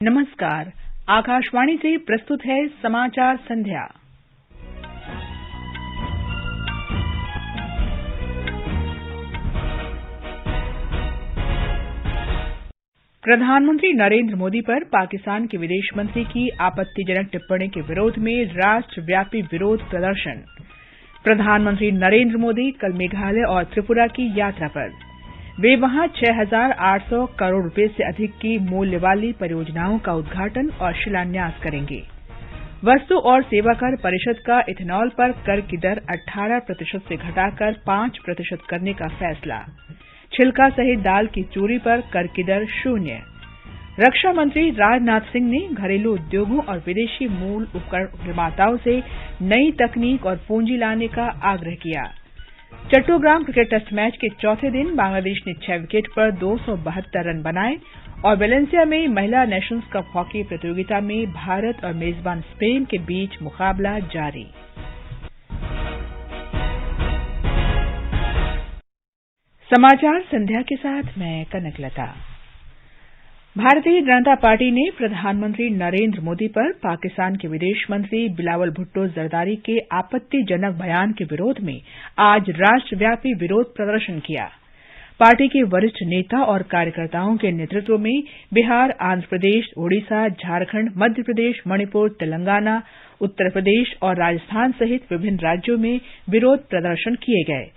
नमस्कार। आकाशवाणी से प्रस्तुत है समाचार संध्या। प्रधानमंत्री नरेंद्र मोदी पर पाकिस्तान के विदेश मंत्री की आपत्तिजनक टिप्पणी के विरोध में राष्ट्रव्यापी विरोध प्रदर्शन। प्रधानमंत्री नरेंद्र मोदी कल मेघालय और त्रिपुरा की यात्रा पर। वे वहां 6,800 करोड़ रुपए से अधिक की मूल्य वाली परियोजनाओं का उद्घाटन और शिलान्यास करेंगे। वस्तु और सेवा कर परिषद का इथेनॉल पर कर की दर 18% से घटाकर 5% करने का फैसला। छिलका सहित दाल की चूरी पर कर की दर 0। रक्षा मंत्री राजनाथ सिंह ने घरेलू उद्योगों और विदेशी मूल उपकरण निर्माताओं से नई तकनीक और पूंजी लाने का आग्रह किया। चट्टोग्राम क्रिकेट टेस्ट मैच के चौथे दिन बांग्लादेश ने 6 विकेट पर 272 रन बनाए और वेलेंसिया में महिला नेशंस कप हॉकी प्रतियोगिता में भारत और मेजबान स्पेन के बीच मुकाबला जारी। समाचार संध्या के साथ मैं कनकलता। भारतीय जनता पार्टी ने प्रधानमंत्री नरेंद्र मोदी पर पाकिस्तान के विदेश मंत्री बिलावल भुट्टो जरदारी के आपत्तिजनक बयान के विरोध में आज राष्ट्रव्यापी विरोध प्रदर्शन किया। पार्टी के वरिष्ठ नेता और कार्यकर्ताओं के नेतृत्व में बिहार, आंध्र प्रदेश, ओडिशा, झारखंड, मध्य प्रदेश, मणिपुर, तेलंगाना, उत्तर प्रदेश और राजस्थान सहित विभिन्न राज्यों में विरोध प्रदर्शन किए गए।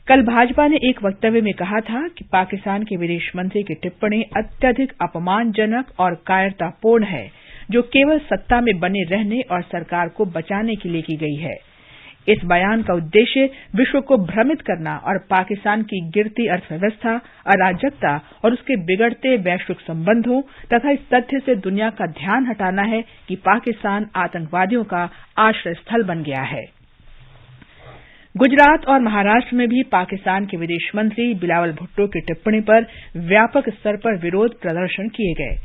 कल भाजपा ने एक वक्तव्य में कहा था कि पाकिस्तान के विदेश मंत्री की टिप्पणी अत्यधिक अपमानजनक और कायरतापूर्ण है, जो केवल सत्ता में बने रहने और सरकार को बचाने के लिए की गई है। इस बयान का उद्देश्य विश्व को भ्रमित करना और पाकिस्तान की गिरती अर्थव्यवस्था, अराजकता और उसके बिगड़ते वैश्विक संबंधों तथा इस तथ्य से दुनिया का ध्यान हटाना है कि पाकिस्तान आतंकवादियों का आश्रय स्थल बन गया है। गुजरात और महाराष्ट्र में भी पाकिस्तान के विदेश मंत्री बिलावल भुट्टो की टिप्पणी पर व्यापक स्तर पर विरोध प्रदर्शन किए गए।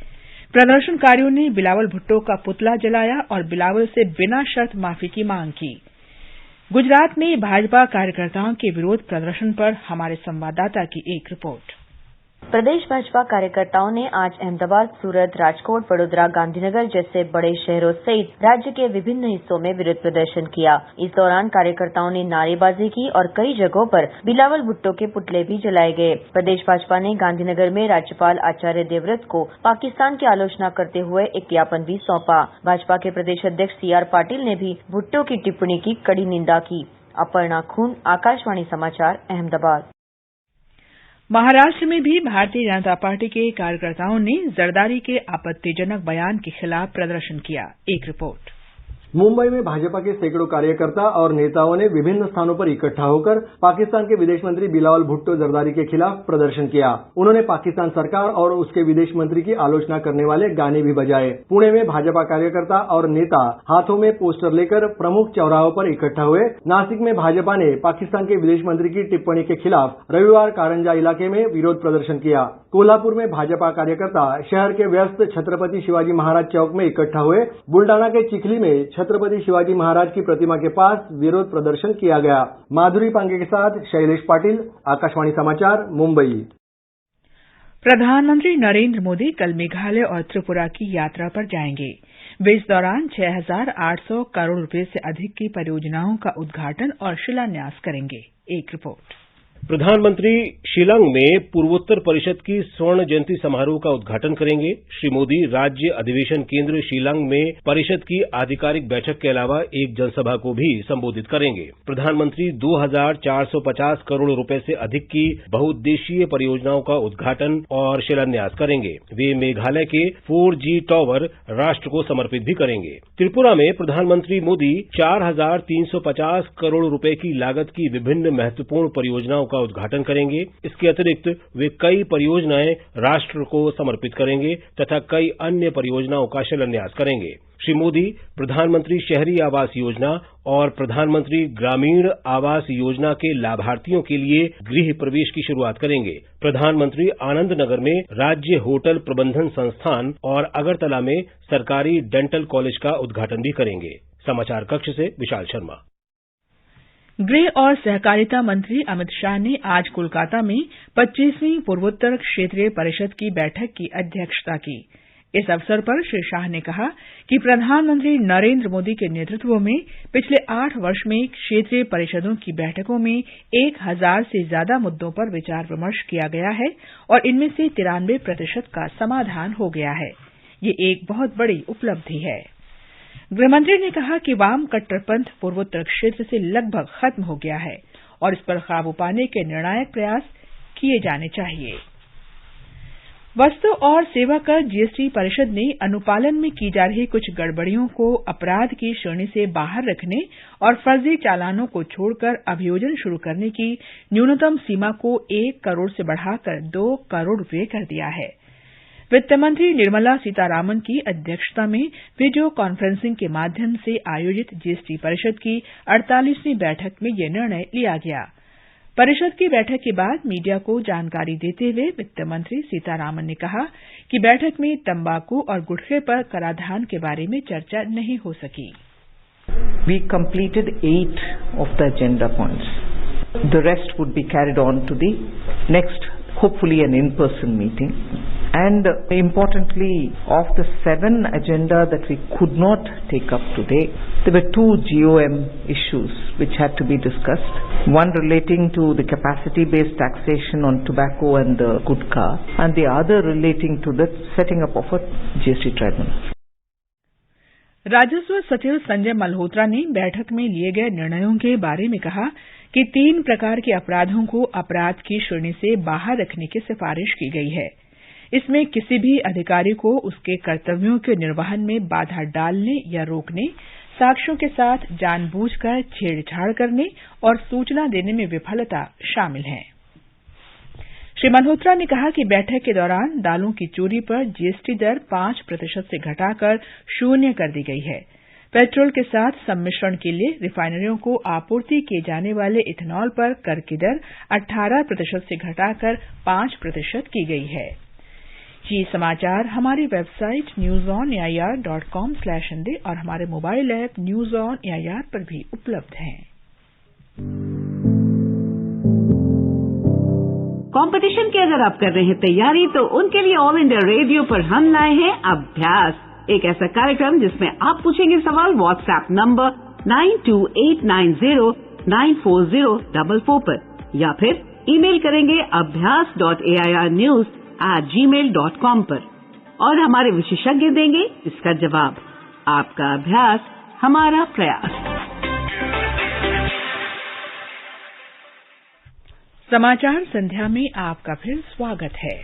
प्रदर्शनकारियों ने बिलावल भुट्टो का पुतला जलाया और बिलावल से बिना शर्त माफी की मांग की। गुजरात में भाजपा कार्यकर्ताओं के विरोध प्रदर्शन पर हमारे संवाददाता की एक रिपोर्ट। प्रदेश भाजपा कार्यकर्ताओं ने आज अहमदाबाद, सूरत, राजकोट, वडोदरा, गांधीनगर जैसे बड़े शहरों सहित राज्य के विभिन्न हिस्सों में विरोध प्रदर्शन किया। इस दौरान कार्यकर्ताओं ने नारेबाजी की और कई जगहों पर बिलावल भुट्टो के पुतले भी जलाए गए। प्रदेश भाजपा ने गांधीनगर में राज्यपाल आचार्य देवव्रत को पाकिस्तान की आलोचना करते हुए एक ज्ञापन भी सौंपा। भाजपा के प्रदेश अध्यक्ष CR पाटिल ने भी भुट्टो की टिप्पणी की कड़ी निंदा की। अपर्णा खून, आकाशवाणी समाचार, अहमदाबाद। महाराष्ट्र में भी भारतीय जनता पार्टी के कार्यकर्ताओं ने जरदारी के आपत्तिजनक बयान के खिलाफ प्रदर्शन किया। एक रिपोर्ट। मुंबई में भाजपा के सैकड़ों कार्यकर्ता और नेताओं ने विभिन्न स्थानों पर इकट्ठा होकर पाकिस्तान के विदेश मंत्री बिलावल भुट्टो जरदारी के खिलाफ प्रदर्शन किया। उन्होंने पाकिस्तान सरकार और उसके विदेश मंत्री की आलोचना करने वाले गाने भी बजाए। पुणे में भाजपा कार्यकर्ता और नेता हाथों में पोस्टर लेकर प्रमुख चौराहों पर इकट्ठा हुए। नासिक में भाजपा ने पाकिस्तान के विदेश मंत्री की टिप्पणी के खिलाफ रविवार कारंजा इलाके में विरोध प्रदर्शन किया। कोल्हापुर में भाजपा कार्यकर्ता शहर के व्यस्त छत्रपति शिवाजी महाराज चौक में इकट्ठा हुए। बुल्डाना के चिखली में छत्रपति शिवाजी महाराज की प्रतिमा के पास विरोध प्रदर्शन किया गया। माधुरी पांगे के साथ शैलेश पाटिल, आकाशवाणी समाचार, मुंबई। प्रधानमंत्री नरेंद्र मोदी कल मेघालय और त्रिपुरा की यात्रा पर जाएंगे। वे इस दौरान 6,800 करोड़ रुपए से अधिक की परियोजनाओं का उद्घाटन और शिलान्यास करेंगे। एक रिपोर्ट। प्रधानमंत्री शिलांग में पूर्वोत्तर परिषद की स्वर्ण जयंती समारोह का उद्घाटन करेंगे। श्री मोदी राज्य अधिवेशन केंद्र शिलांग में परिषद की आधिकारिक बैठक के अलावा एक जनसभा को भी संबोधित करेंगे। प्रधानमंत्री 2,450 करोड़ रुपए से अधिक की बहुउद्देशीय परियोजनाओं का उद्घाटन और शिलान्यास करेंगे। वे मेघालय के 4G टावर राष्ट्र को समर्पित भी करेंगे। त्रिपुरा में प्रधानमंत्री मोदी 4,350 करोड़ रुपए की लागत की विभिन्न महत्वपूर्ण परियोजनाओं का उद्घाटन करेंगे। इसके अतिरिक्त वे कई परियोजनाएं राष्ट्र को समर्पित करेंगे तथा कई अन्य परियोजनाओं का शिलान्यास करेंगे। श्री मोदी प्रधानमंत्री शहरी आवास योजना और प्रधानमंत्री ग्रामीण आवास योजना के लाभार्थियों के लिए गृह प्रवेश की शुरुआत करेंगे। प्रधानमंत्री आनंद नगर में राज्य होटल प्रबंधन संस्थान और अगरतला में सरकारी डेंटल कॉलेज का उद्घाटन भी करेंगे। समाचार कक्ष से विशाल शर्मा। गृह और सहकारिता मंत्री अमित शाह ने आज कोलकाता में 25वीं पूर्वोत्तर क्षेत्रीय परिषद की बैठक की अध्यक्षता की। इस अवसर पर श्री शाह ने कहा कि प्रधानमंत्री नरेंद्र मोदी के नेतृत्व में पिछले 8 वर्ष में क्षेत्रीय परिषदों की बैठकों में 1000 से ज्यादा मुद्दों पर विचार विमर्श किया गया है और इनमें से 93% का समाधान हो गया है। ये एक बहुत बड़ी उपलब्धि है। गृहमंत्री ने कहा कि वाम कट्टरपंथ पूर्वोत्तर क्षेत्र से लगभग खत्म हो गया है और इस पर काबू पाने के निर्णायक प्रयास किए जाने चाहिए। वस्तु और सेवा कर जीएसटी परिषद ने अनुपालन में की जा रही कुछ गड़बड़ियों को अपराध की श्रेणी से बाहर रखने और फर्जी चालानों को छोड़कर अभियोजन शुरू करने की न्यूनतम सीमा को 1 करोड़ से बढ़ाकर 2 करोड़ रुपये कर दिया है। वित्त मंत्री निर्मला सीतारामन की अध्यक्षता में वीडियो कॉन्फ्रेंसिंग के माध्यम से आयोजित जीएसटी परिषद की 48वीं बैठक में यह निर्णय लिया गया। परिषद की बैठक के बाद मीडिया को जानकारी देते हुए वित्त मंत्री सीतारामन ने कहा कि बैठक में तंबाकू और गुटखे पर कराधान के बारे में चर्चा नहीं हो सकी। We completed 8 of the agenda points. The rest would be carried on to the next, hopefully an in-person meeting. And importantly, of the 7 agenda that we could not take up today, there were 2 GOM issues which had to be discussed. One relating to the capacity-based taxation on tobacco and the gutkha, and the other relating to the setting up of a GST tribunal. राजस्व सचिव संजय मल्होत्रा ने बैठक में लिए गए निर्णयों के बारे में कहा कि 3 प्रकार के अपराधों को अपराध की श्रेणी से बाहर रखने की सिफारिश की गई है। इसमें किसी भी अधिकारी को उसके कर्तव्यों के निर्वहन में बाधा डालने या रोकने, साक्ष्यों के साथ जानबूझकर छेड़छाड़ करने और सूचना देने में विफलता शामिल है। श्री मल्होत्रा ने कहा कि बैठक के दौरान दालों की चोरी पर जीएसटी दर 5% से घटाकर 0 कर दी गई है। पेट्रोल के साथ सम्मिश्रण के लिए रिफाइनरियों को आपूर्ति किए जाने वाले इथेनॉल पर कर की दर 18% से घटाकर 5% की गई है। ये समाचार हमारी वेबसाइट newsonair.com/हिंदी और हमारे mobile app news on AIR पर भी उपलब्ध हैं। कंपटीशन की अगर आप कर रहे हैं तैयारी, तो उनके लिए ऑल इंडिया रेडियो पर हम लाए हैं अभ्यास, एक ऐसा कार्यक्रम जिसमें आप पूछेंगे सवाल व्हाट्सएप नंबर 9289094044 पर, या फिर ईमेल करेंगे abhyas.airnews@gmail.com पर, और हमारे विशेषज्ञ देंगे इसका जवाब। आपका अभ्यास हमारा प्रयास। समाचार संध्या में आपका फिर स्वागत है।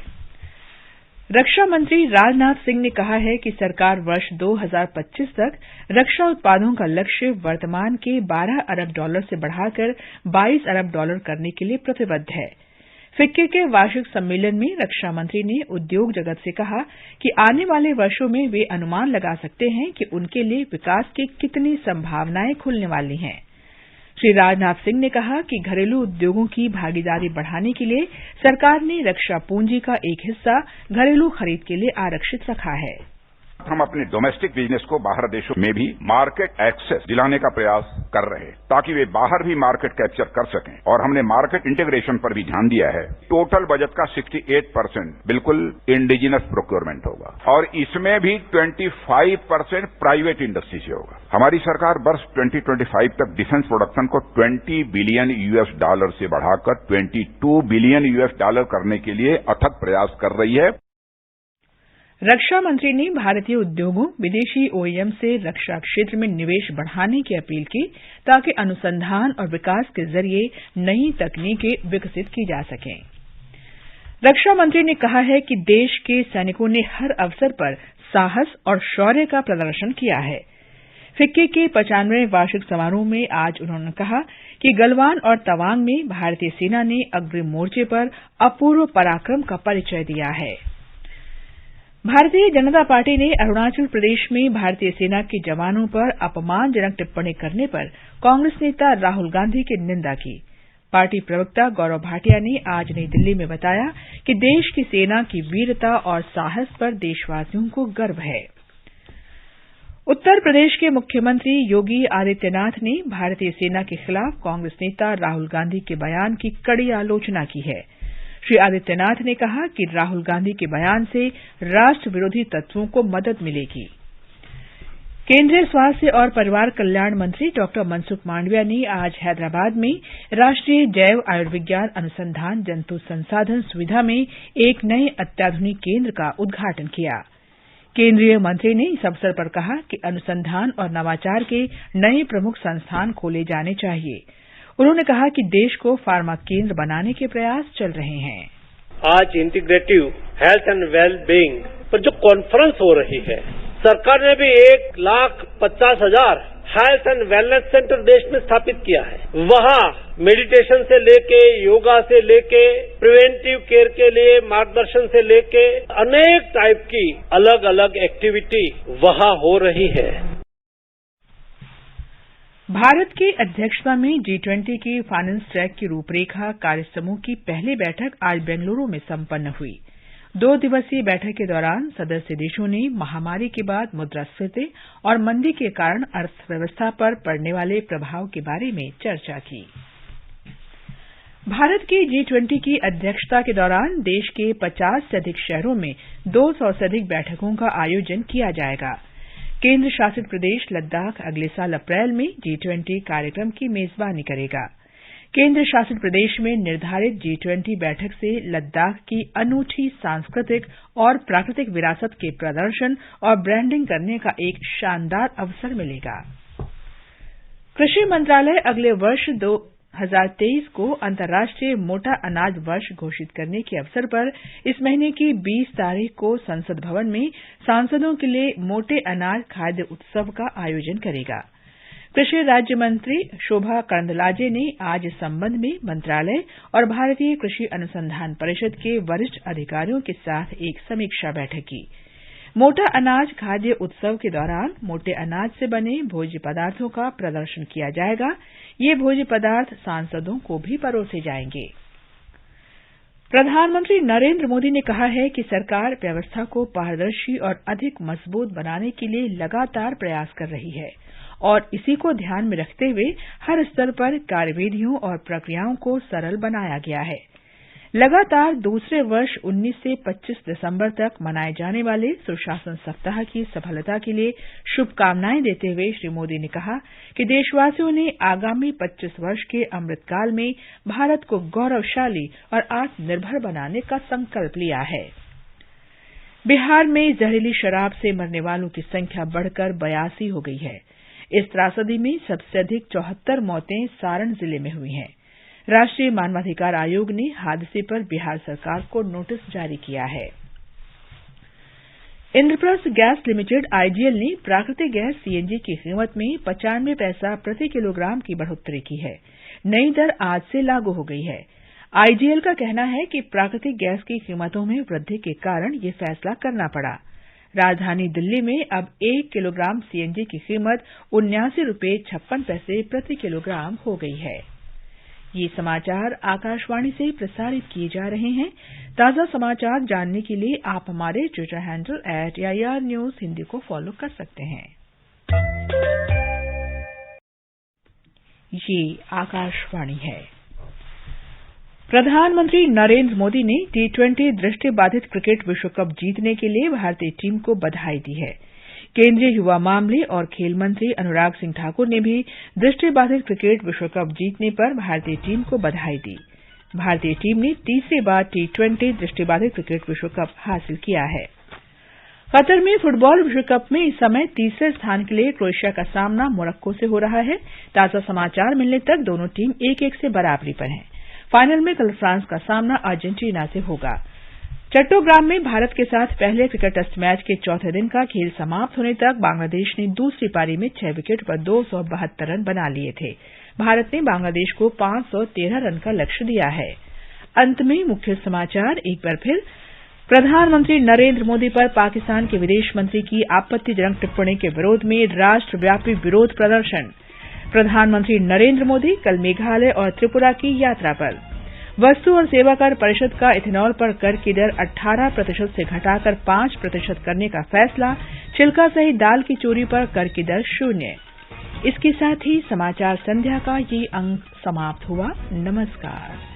रक्षा मंत्री राजनाथ सिंह ने कहा है कि सरकार वर्ष 2025 तक रक्षा उत्पादों का लक्ष्य वर्तमान के $12 अरब से बढ़ाकर $22 अरब करने के लिए प्रतिबद्ध है। फिक्की के वार्षिक सम्मेलन में रक्षा मंत्री ने उद्योग जगत से कहा कि आने वाले वर्षों में वे अनुमान लगा सकते हैं कि उनके लिए विकास की कितनी संभावनाएं खुलने वाली हैं। श्री राजनाथ सिंह ने कहा कि घरेलू उद्योगों की भागीदारी बढ़ाने के लिए सरकार ने रक्षा पूंजी का एक हिस्सा घरेलू खरीद के लिए आरक्षित रखा है। हम अपने डोमेस्टिक बिजनेस को बाहर देशों में भी मार्केट एक्सेस दिलाने का प्रयास कर रहे हैं, ताकि वे बाहर भी मार्केट कैप्चर कर सकें। और हमने मार्केट इंटीग्रेशन पर भी ध्यान दिया है। टोटल बजट का 68% बिल्कुल इंडिजिनस प्रोक्योरमेंट होगा, और इसमें भी 25% प्राइवेट इंडस्ट्री से होगा। हमारी सरकार वर्ष 2025 तक डिफेंस प्रोडक्शन को $20 बिलियन से बढ़ाकर $22 बिलियन करने के लिए अथक प्रयास कर रही है। रक्षा मंत्री ने भारतीय उद्योगों, विदेशी ओईएम से रक्षा क्षेत्र में निवेश बढ़ाने की अपील की, ताकि अनुसंधान और विकास के जरिए नई तकनीकें विकसित की जा सकें। रक्षा मंत्री ने कहा है कि देश के सैनिकों ने हर अवसर पर साहस और शौर्य का प्रदर्शन किया है। फिक्की के 95वें वार्षिक समारोह में आज उन्होंने कहा कि गलवान और तवांग में भारतीय सेना ने अग्रिम मोर्चे पर अपूर्व पराक्रम का परिचय दिया है। भारतीय जनता पार्टी ने अरुणाचल प्रदेश में भारतीय सेना के जवानों पर अपमानजनक टिप्पणी करने पर कांग्रेस नेता राहुल गांधी की निंदा की। पार्टी प्रवक्ता गौरव भाटिया ने आज नई दिल्ली में बताया कि देश की सेना की वीरता और साहस पर देशवासियों को गर्व है। उत्तर प्रदेश के मुख्यमंत्री योगी आदित्यनाथ ने भारतीय सेना के खिलाफ कांग्रेस नेता राहुल गांधी के बयान की कड़ी आलोचना की है। श्री आदित्यनाथ ने कहा कि राहुल गांधी के बयान से राष्ट्र विरोधी तत्वों को मदद मिलेगी। केंद्रीय स्वास्थ्य और परिवार कल्याण मंत्री डॉ मनसुख मांडविया ने आज हैदराबाद में राष्ट्रीय जैव आयुर्विज्ञान अनुसंधान जंतु संसाधन सुविधा में एक नए अत्याधुनिक केंद्र का उद्घाटन किया। केंद्रीय मंत्री ने इस अवसर पर कहा कि अनुसंधान और नवाचार के नए प्रमुख संस्थान खोले जाने चाहिए। उन्होंने कहा कि देश को फार्मा केंद्र बनाने के प्रयास चल रहे हैं। आज integrative health and well being पर जो कॉन्फ्रेंस हो रही है, सरकार ने भी 1,50,000 हेल्थ एंड वेलनेस सेंटर देश में स्थापित किया है। वहां मेडिटेशन से लेके, योगा से लेके, प्रिवेंटिव केयर के लिए मार्गदर्शन से लेके अनेक टाइप की अलग अलग एक्टिविटी वहां हो रही है। भारत की अध्यक्षता में G20 की फाइनेंस ट्रैक की रूपरेखा कार्यसमूह की पहली बैठक आज बेंगलुरु में संपन्न हुई। 2 दिवसीय बैठक के दौरान सदस्य देशों ने महामारी के बाद मुद्रास्फीति और मंदी के कारण अर्थव्यवस्था पर पड़ने वाले प्रभाव के बारे में चर्चा की। भारत की G20 की अध्यक्षता के दौरान देश के 50 से अधिक शहरों में 200 से अधिक बैठकों का आयोजन किया जाएगा। केंद्र शासित प्रदेश लद्दाख अगले साल अप्रैल में G20 कार्यक्रम की मेजबानी करेगा। केंद्र शासित प्रदेश में निर्धारित G20 बैठक से लद्दाख की अनूठी सांस्कृतिक और प्राकृतिक विरासत के प्रदर्शन और ब्रांडिंग करने का एक शानदार अवसर मिलेगा। कृषि मंत्रालय अगले वर्ष 2023 को अंतर्राष्ट्रीय मोटा अनाज वर्ष घोषित करने के अवसर पर इस महीने की 20 तारीख को संसद भवन में सांसदों के लिए मोटे अनाज खाद्य उत्सव का आयोजन करेगा। कृषि राज्य मंत्री शोभा करंदलाजे ने आज इस संबंध में मंत्रालय और भारतीय कृषि अनुसंधान परिषद के वरिष्ठ अधिकारियों के साथ एक समीक्षा बैठक की। मोटा अनाज खाद्य उत्सव के दौरान मोटे अनाज से बने भोज्य पदार्थों का प्रदर्शन किया जाएगा। ये भोज्य पदार्थ सांसदों को भी परोसे जाएंगे। प्रधानमंत्री नरेंद्र मोदी ने कहा है कि सरकार व्यवस्था को पारदर्शी और अधिक मजबूत बनाने के लिए लगातार प्रयास कर रही है और इसी को ध्यान में रखते हुए हर स्तर पर कार्यविधियों और प्रक्रियाओं को सरल बनाया गया है। लगातार दूसरे वर्ष 19 से 25 दिसंबर तक मनाए जाने वाले सुशासन सप्ताह की सफलता के लिए शुभकामनाएं देते हुए श्री मोदी ने कहा कि देशवासियों ने आगामी 25 वर्ष के अमृतकाल में भारत को गौरवशाली और आत्मनिर्भर बनाने का संकल्प लिया है। बिहार में जहरीली शराब से मरने वालों की संख्या बढ़कर 82 हो गई है। इस त्रासदी में सबसे अधिक 74 मौतें सारण जिले में हुई हैं। राष्ट्रीय मानवाधिकार आयोग ने हादसे पर बिहार सरकार को नोटिस जारी किया है। इंद्रप्रस्थ गैस लिमिटेड आईजीएल ने प्राकृतिक गैस सीएनजी की कीमत में 95 पैसा प्रति किलोग्राम की बढ़ोतरी की है। नई दर आज से लागू हो गई है। आईजीएल का कहना है कि प्राकृतिक गैस की कीमतों में वृद्धि के कारण ये फैसला करना पड़ा। राजधानी दिल्ली में अब 1 किलोग्राम सीएनजी की कीमत 79.56 प्रति किलोग्राम हो गई है। ये समाचार आकाशवाणी से प्रसारित किए जा रहे हैं। ताजा समाचार जानने के लिए आप हमारे Twitter handle @AIR News Hindi को फॉलो कर सकते हैं। ये आकाशवाणी है। प्रधानमंत्री नरेंद्र मोदी ने T20 दृष्टिबाधित क्रिकेट विश्व कप जीतने के लिए भारतीय टीम को बधाई दी है। केंद्रीय युवा मामले और खेल मंत्री अनुराग सिंह ठाकुर ने भी दृष्टिबाधित क्रिकेट विश्व कप जीतने पर भारतीय टीम को बधाई दी। भारतीय टीम ने तीसरी बार T20 दृष्टिबाधित क्रिकेट विश्व कप हासिल किया है। कतर में फुटबॉल विश्व कप में इस समय तीसरे स्थान के लिए क्रोएशिया का सामना मोरक्को से हो रहा है। ताजा समाचार मिलने तक दोनों टीम 1-1 से बराबरी पर हैं। फाइनल में कल फ्रांस का सामना अर्जेंटीना से होगा। चट्टोग्राम में भारत के साथ पहले क्रिकेट टेस्ट मैच के चौथे दिन का खेल समाप्त होने तक बांग्लादेश ने दूसरी पारी में 6 विकेट पर 272 रन बना लिए थे। भारत ने बांग्लादेश को 513 रन का लक्ष्य दिया है। अंत में मुख्य समाचार एक बार फिर। प्रधानमंत्री नरेंद्र मोदी पर पाकिस्तान के विदेश मंत्री की आपत्तिजनक टिप्पणी के विरोध में राष्ट्रव्यापी विरोध प्रदर्शन। प्रधानमंत्री नरेंद्र मोदी कल मेघालय और त्रिपुरा की यात्रा पर। वस्तु और सेवा कर परिषद का इथेनॉल पर कर की दर 18% से घटाकर 5% करने का फैसला। छिलका सहित दाल की चोरी पर कर की दर 0। इसके साथ ही समाचार संध्या का ये अंक समाप्त हुआ। नमस्कार।